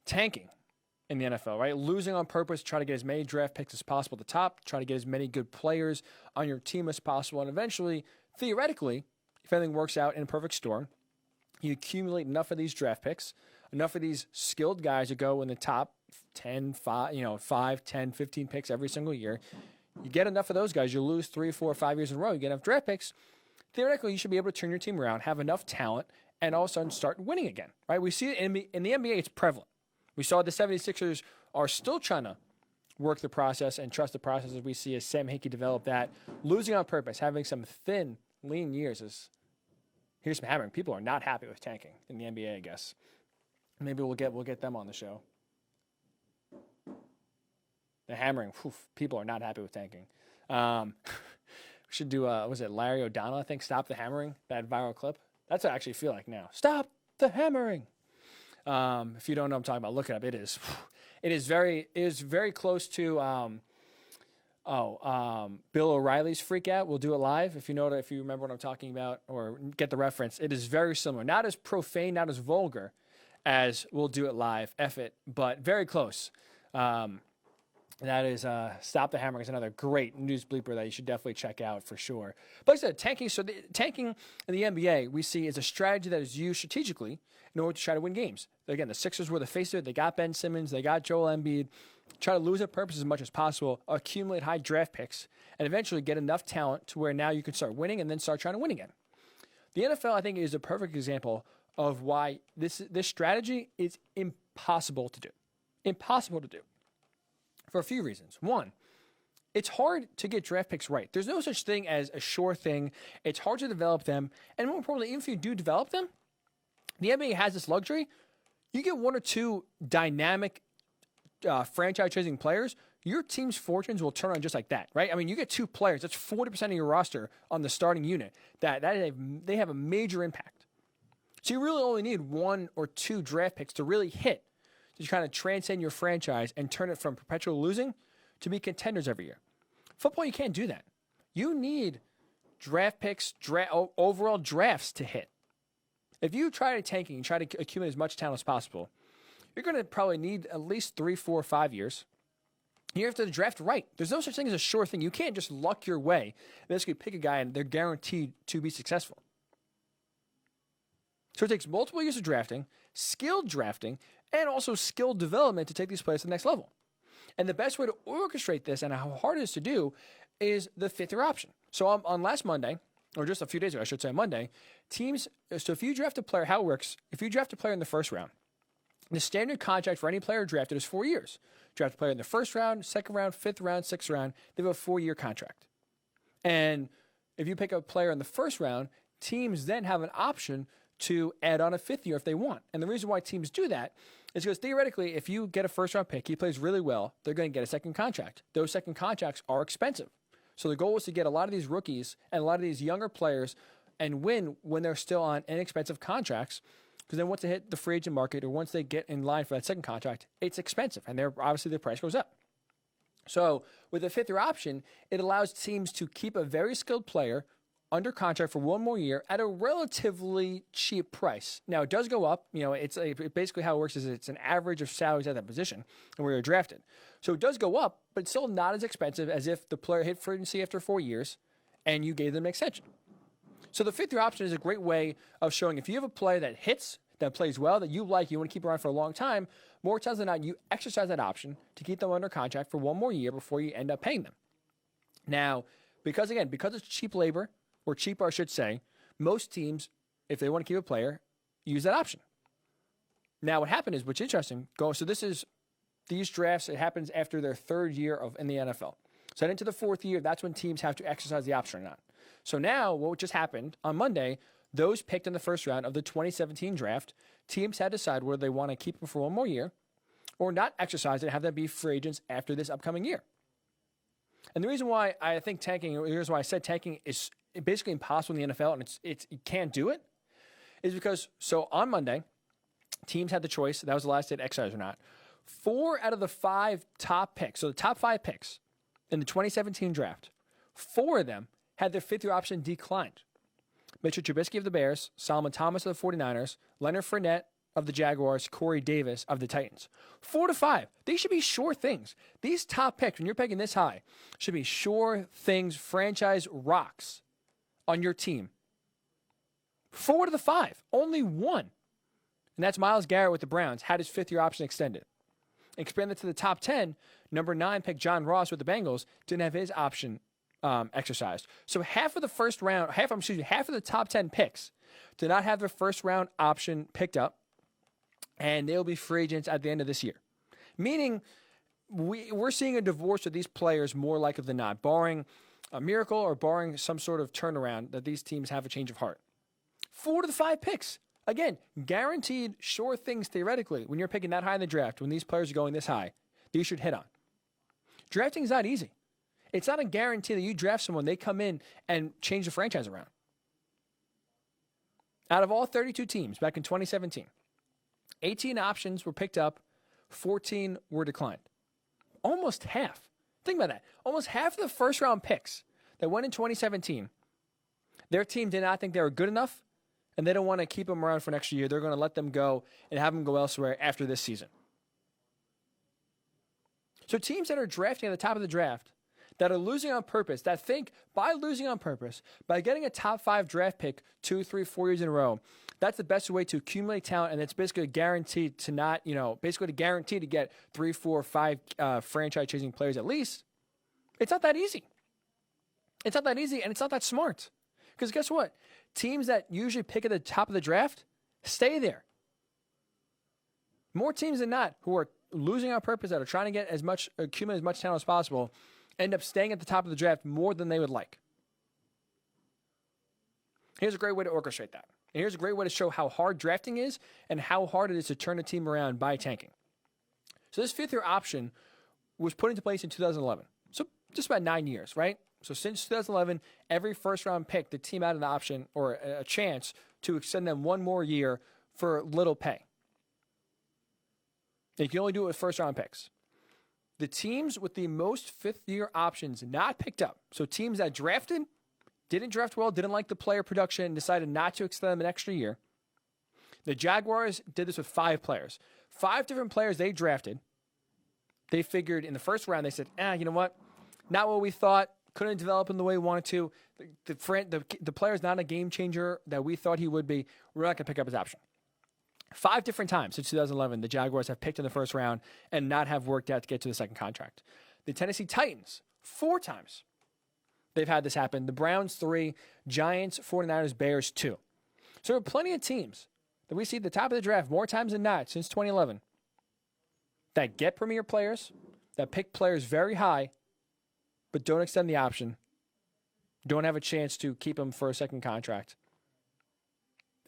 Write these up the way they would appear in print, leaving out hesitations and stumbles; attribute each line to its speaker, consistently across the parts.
Speaker 1: tanking in the NFL, right? Losing on purpose, try to get as many draft picks as possible at the top, try to get as many good players on your team as possible, and eventually, theoretically, if everything works out in a perfect storm, you accumulate enough of these draft picks, enough of these skilled guys that go in the top 10, 5, 10, 15 picks every single year. You get enough of those guys, you lose 3, 4, 5 years in a row, you get enough draft picks. Theoretically, you should be able to turn your team around, have enough talent, and all of a sudden start winning again, right? We see it in the NBA, it's prevalent. We saw the 76ers are still trying to work the process and trust the process as we see as Sam Hinkie develop that. Losing on purpose, having some thin, lean years is, here's some hammering. People are not happy with tanking in the NBA, I guess. Maybe we'll get them on the show. The hammering, people are not happy with tanking. We should do, was it Larry O'Donnell, I think, Stop the Hammering, that viral clip? That's what I actually feel like now. Stop the hammering. If you don't know what I'm talking about, look it up. It is very close to Bill O'Reilly's Freak Out. We'll do it live if you remember what I'm talking about or get the reference. It is very similar. Not as profane, not as vulgar as We'll Do It Live, F it, but very close. That is Stop the Hammering is another great news bleeper that you should definitely check out for sure. But like I said, tanking in the NBA we see is a strategy that is used strategically in order to try to win games. Again, the Sixers were the face of it. They got Ben Simmons. They got Joel Embiid. Try to lose at purpose as much as possible, accumulate high draft picks, and eventually get enough talent to where now you can start winning and then start trying to win again. The NFL, I think, is a perfect example of why this strategy is impossible to do. Impossible to do. For a few reasons. One, it's hard to get draft picks right. There's no such thing as a sure thing. It's hard to develop them. And more importantly, even if you do develop them, the NBA has this luxury. You get one or two dynamic franchise-chasing players, your team's fortunes will turn on just like that, right? I mean, you get two players. That's 40% of your roster on the starting unit. They have a major impact. So you really only need one or two draft picks to really hit, to kind of transcend your franchise and turn it from perpetual losing to be contenders every year. Football, you can't do that. You need draft picks, overall drafts to hit. If you try to tanking and try to accumulate as much talent as possible, you're going to probably need at least 3, 4, 5 years. You have to draft right. There's no such thing as a sure thing. You can't just luck your way and basically pick a guy and they're guaranteed to be successful. So it takes multiple years of drafting, skilled drafting, and also skill development to take these players to the next level. And the best way to orchestrate this and how hard it is to do is the fifth-year option. So on last Monday, or just a few days ago, I should say Monday, so if you draft a player, how it works, if you draft a player in the first round, the standard contract for any player drafted is 4 years. Draft a player in the first round, second round, fifth round, sixth round, they have a 4-year contract. And if you pick a player in the first round, teams then have an option to add on a fifth year if they want. And the reason why teams do that is because theoretically, if you get a first-round pick, he plays really well, they're going to get a second contract. Those second contracts are expensive. So the goal is to get a lot of these rookies and a lot of these younger players and win when they're still on inexpensive contracts, because then once they hit the free agent market or once they get in line for that second contract, it's expensive, and obviously the price goes up. So with a fifth-year option, it allows teams to keep a very skilled player under contract for 1 more year at a relatively cheap price. Now, it does go up. It's basically how it works is it's an average of salaries at that position and where you're drafted. So it does go up, but it's still not as expensive as if the player hit free agency after 4 years and you gave them an extension. So the fifth-year option is a great way of showing if you have a player that hits, that plays well, that you like, you want to keep around for a long time, more times than not, you exercise that option to keep them under contract for 1 more year before you end up paying them. Now, because it's cheap labor, or cheaper, I should say, most teams, if they want to keep a player, use that option. Now, what happened is, which is interesting, these drafts, it happens after their 3rd year in the NFL. So into the 4th year, that's when teams have to exercise the option or not. So now, what just happened on Monday, those picked in the first round of the 2017 draft, teams had to decide whether they want to keep them for 1 more year or not exercise it and have them be free agents after this upcoming year. And the reason why I think here's why I said tanking is basically impossible in the NFL, and you can't do it, is because, so on Monday, teams had the choice, that was the last day to exercise or not. 4 out of the 5 top picks, so the top 5 picks in the 2017 draft, 4 of them had their fifth-year option declined. Mitchell Trubisky of the Bears, Solomon Thomas of the 49ers, Leonard Fournette of the Jaguars, Corey Davis of the Titans. 4 to 5. These should be sure things. These top picks, when you're picking this high, should be sure things, franchise rocks on your team. 4 to the 5. Only one. And that's Myles Garrett with the Browns. Had his fifth-year option extended. Expand it to the top 10. Number 9 pick John Ross with the Bengals didn't have his option exercised. So half of the top 10 picks did not have their first round option picked up, and they'll be free agents at the end of this year. Meaning, we're seeing a divorce of these players more likely than not, barring a miracle or barring some sort of turnaround that these teams have a change of heart. 4 to the 5 picks. Again, guaranteed sure things theoretically. When you're picking that high in the draft, when these players are going this high, these should hit on. Drafting is not easy. It's not a guarantee that you draft someone, they come in and change the franchise around. Out of all 32 teams back in 2017, 18 options were picked up, 14 were declined. Almost half. Think about that. Almost half of the first round picks that went in 2017, their team did not think they were good enough, and they don't want to keep them around for next year. They're going to let them go and have them go elsewhere after this season. So teams that are drafting at the top of the draft, that are losing on purpose, that think by losing on purpose, by getting a top 5 draft pick 2, 3, 4 years in a row, that's the best way to accumulate talent, and it's basically guaranteed to not, basically to guarantee to get 3, 4, 5 franchise-chasing players at least. It's not that easy. It's not that easy, and it's not that smart. Because guess what? Teams that usually pick at the top of the draft stay there. More teams than not who are losing on purpose, that are trying to get accumulate as much talent as possible, end up staying at the top of the draft more than they would like. Here's a great way to orchestrate that. And here's a great way to show how hard drafting is and how hard it is to turn a team around by tanking. So this fifth-year option was put into place in 2011. So just about 9 years, right? So since 2011, every first-round pick, the team had an option or a chance to extend them one more year for little pay. You can only do it with first-round picks. The teams with the most fifth-year options not picked up, so teams that drafted, didn't draft well, didn't like the player production, and decided not to extend them an extra year. The Jaguars did this with 5 players. 5 different players they drafted. They figured in the first round, they said, you know what? Not what we thought. Couldn't develop in the way we wanted to. The player's not a game changer that we thought he would be. We're not going to pick up his option. 5 different times since 2011, the Jaguars have picked in the first round and not have worked out to get to the second contract. The Tennessee Titans, 4 times they've had this happen. The Browns, 3. Giants, 49ers, Bears, 2. So there are plenty of teams that we see at the top of the draft more times than not since 2011 that get premier players, that pick players very high, but don't extend the option, don't have a chance to keep them for a second contract,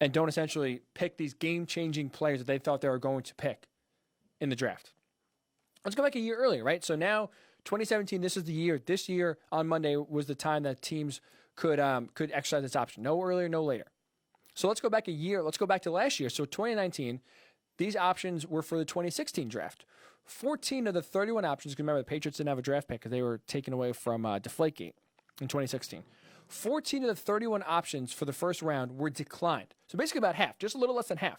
Speaker 1: and don't essentially pick these game-changing players that they thought they were going to pick in the draft. Let's go back a year earlier, right? So now, 2017, this is the year. This year, on Monday, was the time that teams could exercise this option. No earlier, no later. So let's go back a year. Let's go back to last year. So 2019, these options were for the 2016 draft. 14 of the 31 options, because remember, the Patriots didn't have a draft pick because they were taken away from Deflategate in 2016. 14 of the 31 options for the first round were declined. So basically about half, just a little less than half.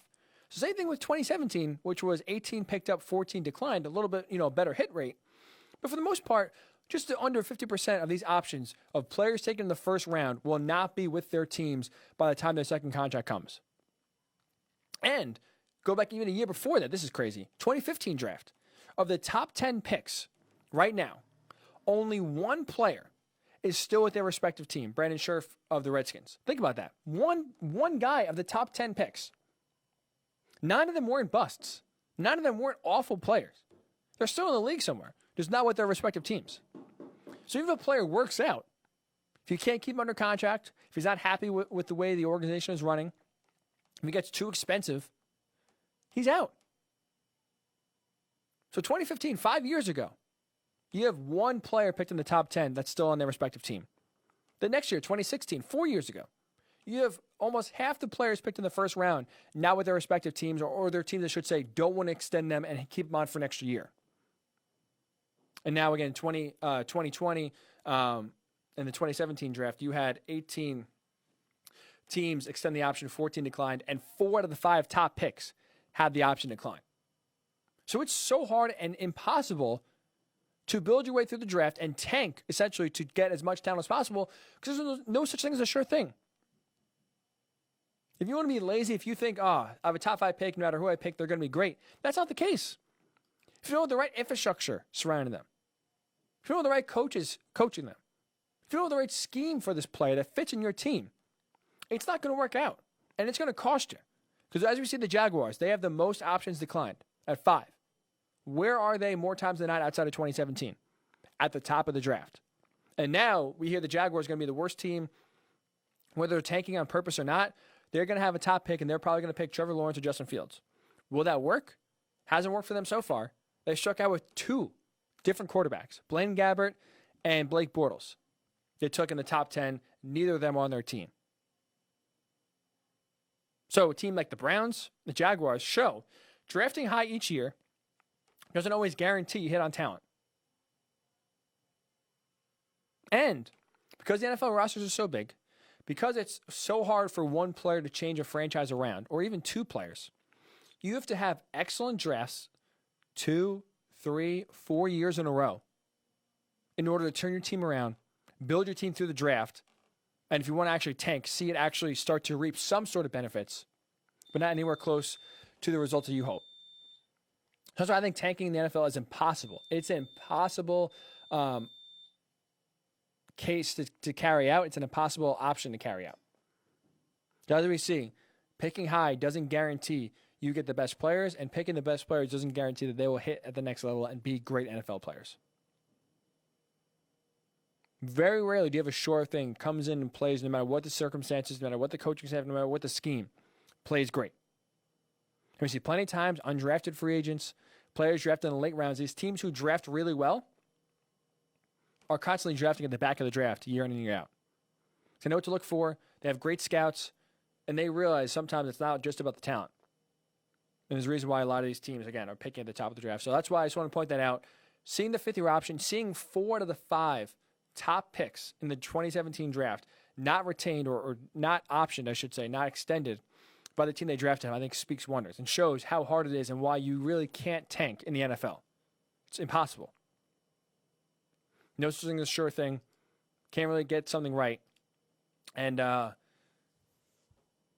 Speaker 1: So same thing with 2017, which was 18 picked up, 14 declined, a little bit, better hit rate. But for the most part, just under 50% of these options of players taken in the first round will not be with their teams by the time their second contract comes. And go back even a year before that, this is crazy, 2015 draft. Of the top 10 picks right now, only one player is still with their respective team, Brandon Scherf of the Redskins. Think about that. One guy of the top 10 picks. 9 of them weren't busts. 9 of them weren't awful players. They're still in the league somewhere, just not with their respective teams. So even if a player works out, if you can't keep him under contract, if he's not happy with the way the organization is running, if he gets too expensive, he's out. So 2015, 5 years ago, you have one player picked in the top 10 that's still on their respective team. The next year, 2016, 4 years ago, you have almost half the players picked in the first round now with their respective teams, or their teams, I should say, don't want to extend them and keep them on for an extra year. And now again, 2020 in the 2017 draft, you had 18 teams extend the option, 14 declined, and 4 out of the 5 top picks have the option to decline. So it's so hard and impossible to build your way through the draft and tank, essentially, to get as much talent as possible, because there's no such thing as a sure thing. If you want to be lazy, if you think, I have a top 5 pick, no matter who I pick, they're going to be great, that's not the case. If you don't have the right infrastructure surrounding them, if you don't have the right coaches coaching them, if you don't have the right scheme for this player that fits in your team, it's not going to work out. And it's going to cost you. Because as we see the Jaguars, they have the most options declined at 5. Where are they more times than not outside of 2017? At the top of the draft. And now we hear the Jaguars are going to be the worst team, whether they're tanking on purpose or not. They're going to have a top pick, and they're probably going to pick Trevor Lawrence or Justin Fields. Will that work? Hasn't worked for them so far. They struck out with 2 different quarterbacks, Blaine Gabbert and Blake Bortles. They took in the top 10. Neither of them are on their team. So a team like the Browns, the Jaguars show drafting high each year doesn't always guarantee you hit on talent. And because the NFL rosters are so big, because it's so hard for one player to change a franchise around, or even 2 players, you have to have excellent drafts 2, 3, 4 years in a row in order to turn your team around, build your team through the draft, and if you want to actually tank, see it actually start to reap some sort of benefits, but not anywhere close to the results that you hope. That's why I think tanking in the NFL is impossible. It's an impossible case to carry out. It's an impossible option to carry out. As we see, picking high doesn't guarantee you get the best players, and picking the best players doesn't guarantee that they will hit at the next level and be great NFL players. Very rarely do you have a sure thing comes in and plays no matter what the circumstances, no matter what the coaching staff, no matter what the scheme, plays great. And we see plenty of times undrafted free agents, players drafted in the late rounds, these teams who draft really well are constantly drafting at the back of the draft year in and year out. They know what to look for. They have great scouts, and they realize sometimes it's not just about the talent. And there's a reason why a lot of these teams, again, are picking at the top of the draft. So that's why I just want to point that out. Seeing the 5th-year option, seeing 4 out of the 5 top picks in the 2017 draft not retained or not optioned, I should say, not extended by the team they drafted him, I think speaks wonders and shows how hard it is and why you really can't tank in the NFL. It's impossible. No such thing as a sure thing. Can't really get something right. And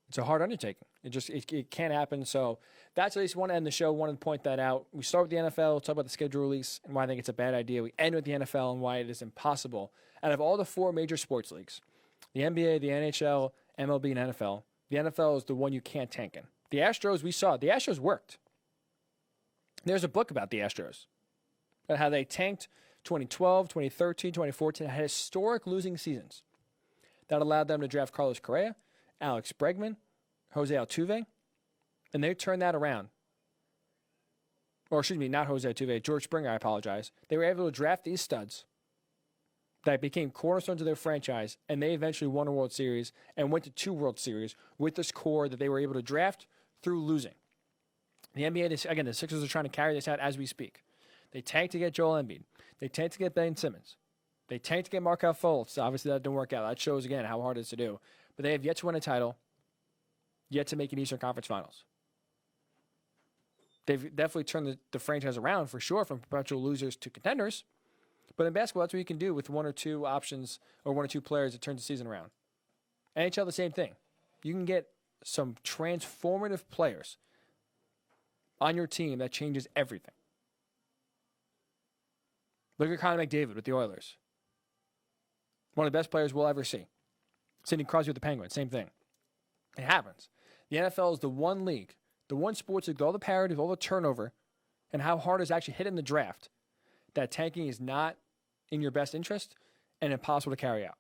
Speaker 1: it's a hard undertaking. It can't happen. So that's at least want to end the show. Wanted to point that out. We start with the NFL, talk about the schedule release and why I think it's a bad idea. We end with the NFL and why it is impossible. Out of all the 4 major sports leagues, the NBA, the NHL, MLB, and NFL, the NFL is the one you can't tank in. The Astros, we saw, the Astros worked. There's a book about the Astros, about how they tanked 2012, 2013, 2014, had historic losing seasons. That allowed them to draft Carlos Correa, Alex Bregman, Jose Altuve, and they turned that around. Or excuse me, not Jose Altuve, George Springer, I apologize. They were able to draft these studs that became cornerstones of their franchise, and they eventually won a World Series and went to 2 World Series with this core that they were able to draft through losing. The NBA, again, the Sixers are trying to carry this out as we speak. They tanked to get Joel Embiid. They tanked to get Ben Simmons. They tanked to get Markelle Fultz. Obviously, that didn't work out. That shows, again, how hard it is to do. But they have yet to win a title, yet to make an Eastern Conference Finals. They've definitely turned the franchise around, for sure, from perpetual losers to contenders. But in basketball, that's what you can do with 1 or 2 options or 1 or 2 players that turns the season around. NHL, the same thing. You can get some transformative players on your team that changes everything. Look at Connor McDavid with the Oilers. One of the best players we'll ever see. Sidney Crosby with the Penguins, same thing. It happens. The NFL is the one league, the one sports league, with all the parity, with all the turnover, and how hard it's actually hit in the draft, that tanking is not in your best interest and impossible to carry out.